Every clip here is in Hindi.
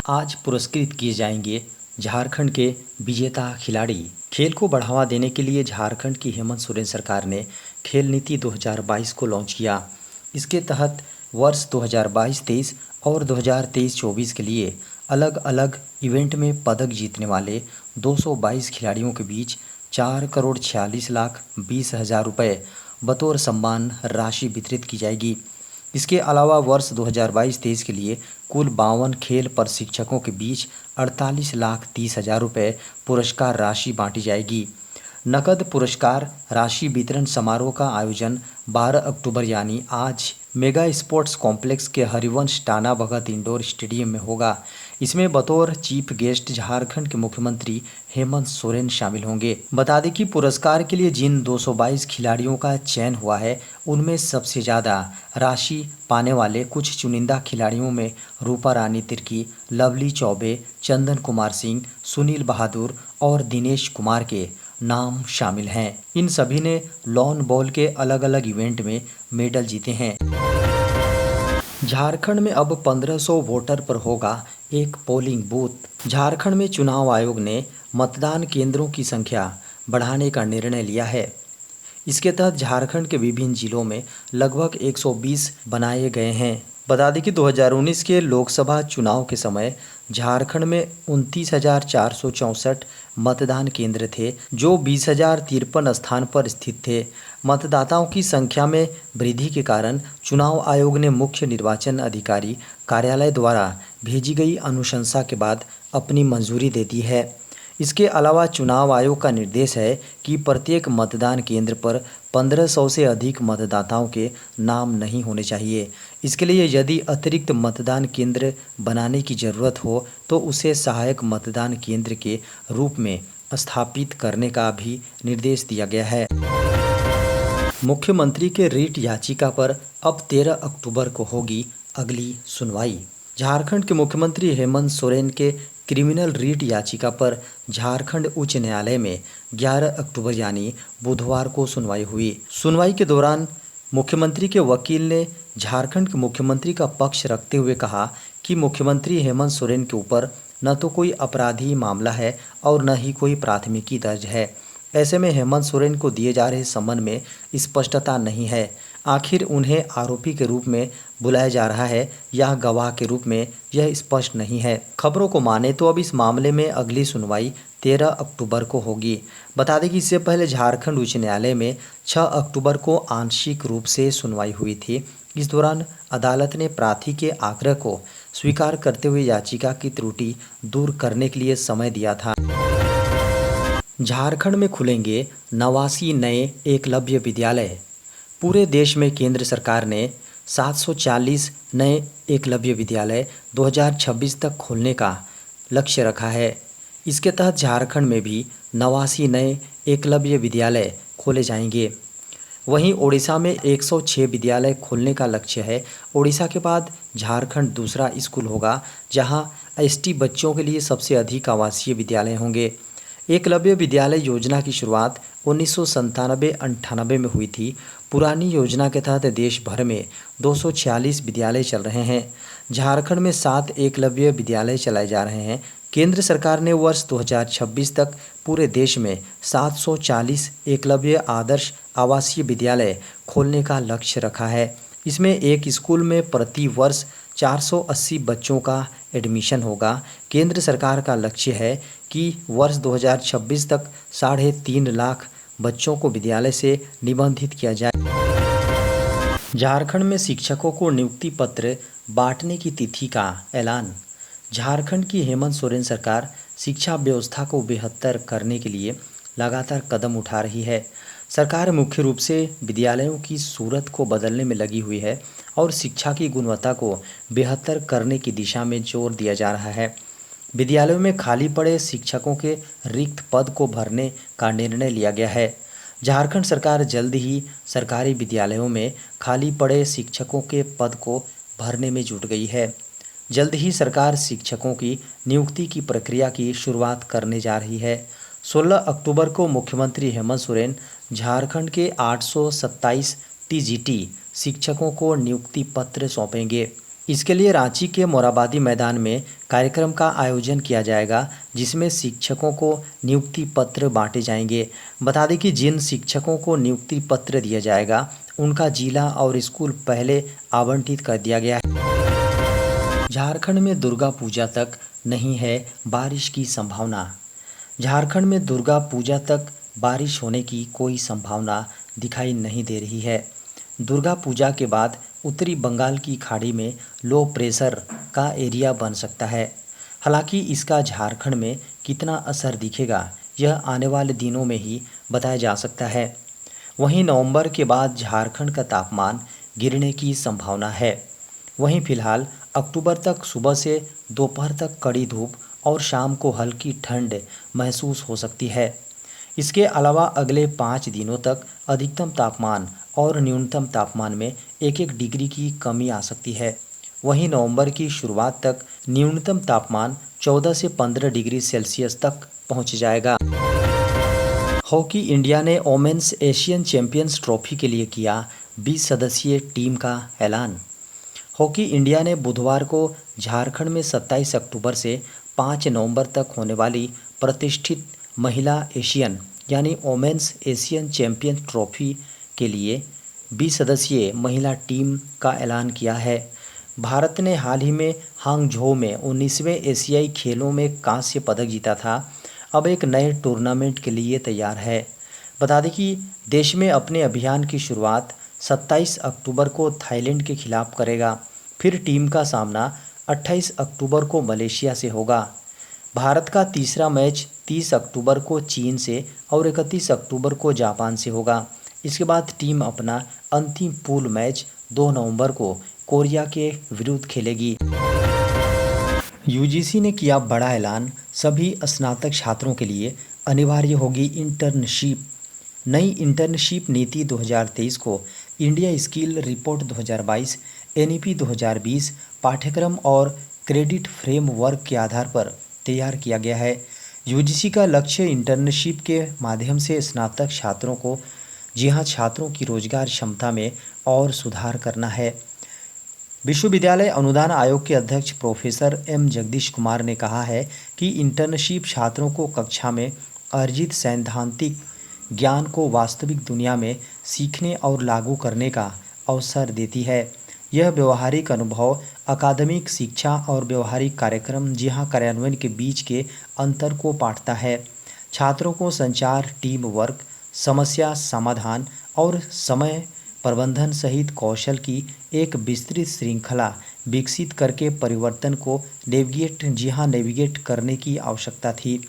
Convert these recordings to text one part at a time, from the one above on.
आज पुरस्कृत किए जाएंगे झारखंड के विजेता खिलाड़ी। खेल को बढ़ावा देने के लिए झारखंड की हेमंत सोरेन सरकार ने खेल नीति 2022 को लॉन्च किया। इसके तहत वर्ष 2022-23 और 2023-24 के लिए अलग अलग इवेंट में पदक जीतने वाले 222 खिलाड़ियों के बीच 4,46,20,000 रुपये बतौर सम्मान राशि वितरित की जाएगी। इसके अलावा वर्ष 2022-23 के लिए कुल 52 खेल प्रशिक्षकों के बीच 48,30,000 रुपये पुरस्कार राशि बांटी जाएगी। नकद पुरस्कार राशि वितरण समारोह का आयोजन 12 अक्टूबर यानी आज मेगा स्पोर्ट्स कॉम्प्लेक्स के हरिवंश टाना भगत इंडोर स्टेडियम में होगा। इसमें बतौर चीफ गेस्ट झारखंड के मुख्यमंत्री हेमंत सोरेन शामिल होंगे। बता दें कि पुरस्कार के लिए जिन 222 खिलाड़ियों का चयन हुआ है उनमें सबसे ज़्यादा राशि पाने वाले कुछ चुनिंदा खिलाड़ियों में रूपा रानी तिर्की, लवली चौबे, चंदन कुमार सिंह, सुनील बहादुर और दिनेश कुमार के नाम शामिल हैं। इन सभी ने लॉन बॉल के अलग अलग इवेंट में मेडल जीते हैं। झारखंड में अब 1500 वोटर पर होगा एक पोलिंग बूथ। झारखंड में चुनाव आयोग ने मतदान केंद्रों की संख्या बढ़ाने का निर्णय लिया है। इसके तहत झारखंड के विभिन्न जिलों में लगभग 120 बनाए गए हैं। बता दें कि 2019 के लोकसभा चुनाव के समय झारखंड में 29,464 मतदान केंद्र थे, जो 20,053 स्थान पर स्थित थे। मतदाताओं की संख्या में वृद्धि के कारण चुनाव आयोग ने मुख्य निर्वाचन अधिकारी कार्यालय द्वारा भेजी गई अनुशंसा के बाद अपनी मंजूरी दे दी है। इसके अलावा चुनाव आयोग का निर्देश है कि प्रत्येक मतदान केंद्र पर 1500 से अधिक मतदाताओं के नाम नहीं होने चाहिए। इसके लिए यदि अतिरिक्त मतदान केंद्र बनाने की ज़रूरत हो तो उसे सहायक मतदान केंद्र के रूप में स्थापित करने का भी निर्देश दिया गया है। मुख्यमंत्री के रिट याचिका पर अब 13 अक्टूबर को होगी अगली सुनवाई। झारखंड के मुख्यमंत्री हेमंत सोरेन के क्रिमिनल रिट याचिका पर झारखंड उच्च न्यायालय में 11 अक्टूबर यानी बुधवार को सुनवाई हुई। सुनवाई के दौरान मुख्यमंत्री के वकील ने झारखंड के मुख्यमंत्री का पक्ष रखते हुए कहा कि मुख्यमंत्री हेमंत सोरेन के ऊपर न तो कोई आपराधिक मामला है और न ही कोई प्राथमिकी दर्ज है। ऐसे में हेमंत सोरेन को दिए जा रहे सम्मन में स्पष्टता नहीं है। आखिर उन्हें आरोपी के रूप में बुलाया जा रहा है या गवाह के रूप में, यह स्पष्ट नहीं है। खबरों को माने तो अब इस मामले में अगली सुनवाई 13 अक्टूबर को होगी। बता दें कि इससे पहले झारखंड उच्च न्यायालय में 6 अक्टूबर को आंशिक रूप से सुनवाई हुई थी। इस दौरान अदालत ने प्रार्थी के आग्रह को स्वीकार करते हुए याचिका की त्रुटि दूर करने के लिए समय दिया था। झारखंड में खुलेंगे 89 नए एकलव्य विद्यालय। पूरे देश में केंद्र सरकार ने 740 नए एकलव्य विद्यालय 2026 तक खोलने का लक्ष्य रखा है। इसके तहत झारखंड में भी 89 नए एकलव्य विद्यालय खोले जाएंगे। वहीं ओडिशा में 106 विद्यालय खोलने का लक्ष्य है। ओडिशा के बाद झारखंड दूसरा स्कूल होगा जहां एसटी बच्चों के लिए सबसे अधिक आवासीय विद्यालय होंगे। एकलव्य विद्यालय योजना की शुरुआत 1997-98 में हुई थी। पुरानी योजना के तहत देश भर में 246 विद्यालय चल रहे हैं। झारखंड में 7 एकलव्य विद्यालय चलाए जा रहे हैं। केंद्र सरकार ने वर्ष 2026 तक पूरे देश में 740 एकलव्य आदर्श आवासीय विद्यालय खोलने का लक्ष्य रखा है। इसमें एक स्कूल में प्रति वर्ष 480 बच्चों का एडमिशन होगा। केंद्र सरकार का लक्ष्य है कि वर्ष 2026 तक 3.5 लाख बच्चों को विद्यालय से निबंधित किया जाए। झारखंड में शिक्षकों को नियुक्ति पत्र बांटने की तिथि का ऐलान। झारखंड की हेमंत सोरेन सरकार शिक्षा व्यवस्था को बेहतर करने के लिए लगातार कदम उठा रही है। सरकार मुख्य रूप से विद्यालयों की सूरत को बदलने में लगी हुई है और शिक्षा की गुणवत्ता को बेहतर करने की दिशा में जोर दिया जा रहा है। विद्यालयों में खाली पड़े शिक्षकों के रिक्त पद को भरने का निर्णय लिया गया है। झारखंड सरकार जल्द ही सरकारी विद्यालयों में खाली पड़े शिक्षकों के पद को भरने में जुट गई है। जल्द ही सरकार शिक्षकों की नियुक्ति की प्रक्रिया की शुरुआत करने जा रही है। 16 अक्टूबर को मुख्यमंत्री हेमंत सोरेन झारखंड के 827 टीजीटी शिक्षकों को नियुक्ति पत्र सौंपेंगे। इसके लिए रांची के मोराबादी मैदान में कार्यक्रम का आयोजन किया जाएगा, जिसमें शिक्षकों को नियुक्ति पत्र बांटे जाएंगे। बता दें कि जिन शिक्षकों को नियुक्ति पत्र दिया जाएगा उनका जिला और स्कूल पहले आवंटित कर दिया गया है। झारखंड में दुर्गा पूजा तक नहीं है बारिश की संभावना। झारखंड में दुर्गा पूजा तक बारिश होने की कोई संभावना दिखाई नहीं दे रही है। दुर्गा पूजा के बाद उत्तरी बंगाल की खाड़ी में लो प्रेशर का एरिया बन सकता है। हालांकि इसका झारखंड में कितना असर दिखेगा यह आने वाले दिनों में ही बताया जा सकता है। वहीं नवंबर के बाद झारखंड का तापमान गिरने की संभावना है। वहीं फिलहाल अक्टूबर तक सुबह से दोपहर तक कड़ी धूप और शाम को हल्की ठंड महसूस हो सकती है। इसके अलावा अगले 5 दिनों तक अधिकतम तापमान और न्यूनतम तापमान में 1-1 डिग्री की कमी आ सकती है। वहीं नवंबर की शुरुआत तक न्यूनतम तापमान 14 से 15 डिग्री सेल्सियस तक पहुंच जाएगा। हॉकी इंडिया ने वोमेन्स एशियन चैंपियंस ट्रॉफी के लिए किया 20 सदस्यीय टीम का ऐलान। हॉकी इंडिया ने बुधवार को झारखंड में 27 अक्टूबर से 5 नवंबर तक होने वाली प्रतिष्ठित महिला एशियन यानी वोमेन्स एशियन चैंपियन ट्रॉफी के लिए 20 सदस्यीय महिला टीम का ऐलान किया है। भारत ने हाल ही में हांगझोउ में 19वें एशियाई खेलों में कांस्य पदक जीता था। अब एक नए टूर्नामेंट के लिए तैयार है। बता दें कि देश में अपने अभियान की शुरुआत 27 अक्टूबर को थाईलैंड के खिलाफ करेगा। फिर टीम का सामना 28 अक्टूबर को मलेशिया से होगा। भारत का तीसरा मैच 30 अक्टूबर को चीन से और 31 अक्टूबर को जापान से होगा। इसके बाद टीम अपना अंतिम पूल मैच 2 नवंबर को कोरिया के विरुद्ध खेलेगी। यूजीसी ने किया बड़ा ऐलान, सभी स्नातक छात्रों के लिए अनिवार्य होगी इंटर्नशिप। नई इंटर्नशिप नीति 2023 को इंडिया स्किल रिपोर्ट 2022, एनईपी 2020 पाठ्यक्रम और क्रेडिट फ्रेमवर्क के आधार पर तैयार किया गया है। यूजीसी का लक्ष्य इंटर्नशिप के माध्यम से स्नातक छात्रों को छात्रों की रोजगार क्षमता में और सुधार करना है। विश्वविद्यालय अनुदान आयोग के अध्यक्ष प्रोफेसर एम जगदीश कुमार ने कहा है कि इंटर्नशिप छात्रों को कक्षा में अर्जित सैद्धांतिक ज्ञान को वास्तविक दुनिया में सीखने और लागू करने का अवसर देती है। यह व्यवहारिक अनुभव, अकादमिक शिक्षा और व्यवहारिक कार्यक्रम कार्यान्वयन के बीच के अंतर को पाटता है। छात्रों को संचार, टीम वर्क, समस्या समाधान और समय प्रबंधन सहित कौशल की एक विस्तृत श्रृंखला विकसित करके परिवर्तन को नेविगेट करने की आवश्यकता थी।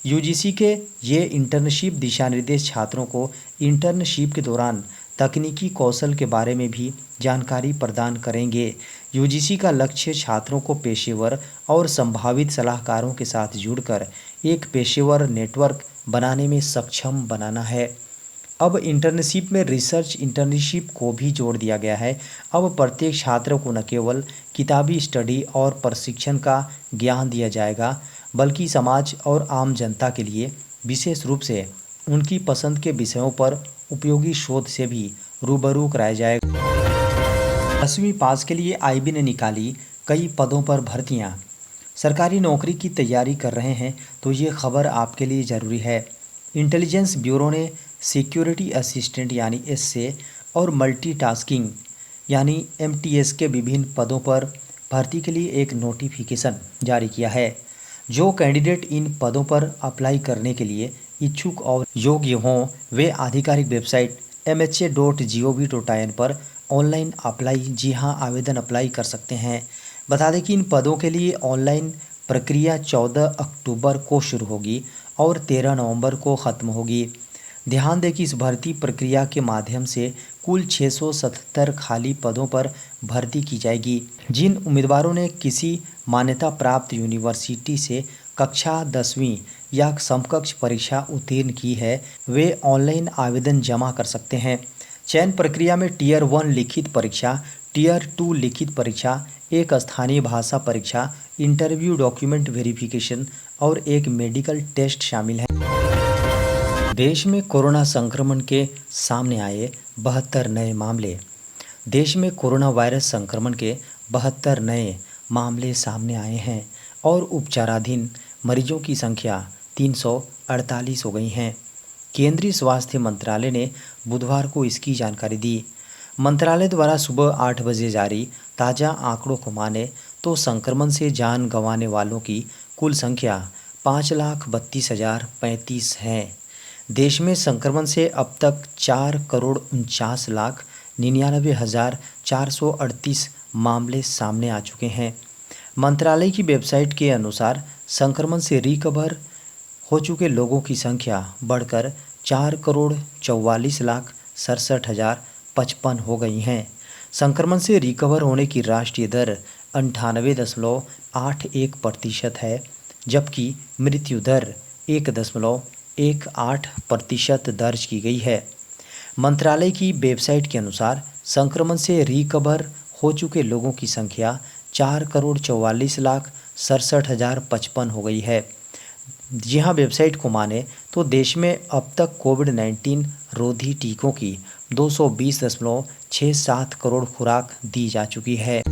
यूजीसी के ये इंटर्नशिप दिशानिर्देश छात्रों को इंटर्नशिप के दौरान तकनीकी कौशल के बारे में भी जानकारी प्रदान करेंगे। यूजीसी का लक्ष्य छात्रों को पेशेवर और संभावित सलाहकारों के साथ जुड़कर एक पेशेवर नेटवर्क बनाने में सक्षम बनाना है। अब इंटर्नशिप में रिसर्च इंटर्नशिप को भी जोड़ दिया गया है। अब प्रत्येक छात्र को न केवल किताबी स्टडी और प्रशिक्षण का ज्ञान दिया जाएगा, बल्कि समाज और आम जनता के लिए विशेष रूप से उनकी पसंद के विषयों पर उपयोगी शोध से भी रूबरू कराया जाएगा। 10वीं पास के लिए आईबी ने निकाली कई पदों पर भर्तियां। सरकारी नौकरी की तैयारी कर रहे हैं तो ये खबर आपके लिए ज़रूरी है। इंटेलिजेंस ब्यूरो ने सिक्योरिटी असिस्टेंट यानी एसए और मल्टीटास्किंग यानी एमटीएस के विभिन्न पदों पर भर्ती के लिए एक नोटिफिकेशन जारी किया है। जो कैंडिडेट इन पदों पर अप्लाई करने के लिए इच्छुक और योग्य हों वे आधिकारिक वेबसाइट mha.gov.in पर ऑनलाइन आवेदन अप्लाई कर सकते हैं। बता दें कि इन पदों के लिए ऑनलाइन प्रक्रिया 14 अक्टूबर को शुरू होगी और 13 नवंबर को ख़त्म होगी। ध्यान दें कि इस भर्ती प्रक्रिया के माध्यम से कुल 677 खाली पदों पर भर्ती की जाएगी। जिन उम्मीदवारों ने किसी मान्यता प्राप्त यूनिवर्सिटी से कक्षा 10वीं या समकक्ष परीक्षा उत्तीर्ण की है वे ऑनलाइन आवेदन जमा कर सकते हैं। चयन प्रक्रिया में टियर 1 लिखित परीक्षा, टियर 2 लिखित परीक्षा, एक स्थानीय भाषा परीक्षा, इंटरव्यू, डॉक्यूमेंट वेरिफिकेशन और एक मेडिकल टेस्ट शामिल है। देश में कोरोना संक्रमण के सामने आए 72 नए मामले। देश में कोरोना वायरस संक्रमण के 72 नए मामले सामने आए हैं और उपचाराधीन मरीजों की संख्या 348 हो गई हैं। केंद्रीय स्वास्थ्य मंत्रालय ने बुधवार को इसकी जानकारी दी। मंत्रालय द्वारा सुबह 8 बजे जारी ताज़ा आंकड़ों को माने तो संक्रमण से जान गंवाने वालों की कुल संख्या 5,32,035 है। देश में संक्रमण से अब तक 4,49,99,438 मामले सामने आ चुके हैं। मंत्रालय की वेबसाइट के अनुसार संक्रमण से रिकवर हो चुके लोगों की संख्या बढ़कर 4,44,67,055 हो गई हैं। संक्रमण से रिकवर होने की राष्ट्रीय दर 98.81% है, जबकि मृत्यु दर 1.18% दर्ज की गई है। मंत्रालय की वेबसाइट के अनुसार संक्रमण से रिकवर हो चुके लोगों की संख्या 4,44,67,055 हो गई है। जी हाँ, वेबसाइट को माने तो देश में अब तक कोविड-19 रोधी टीकों की 220.67 करोड़ खुराक दी जा चुकी है।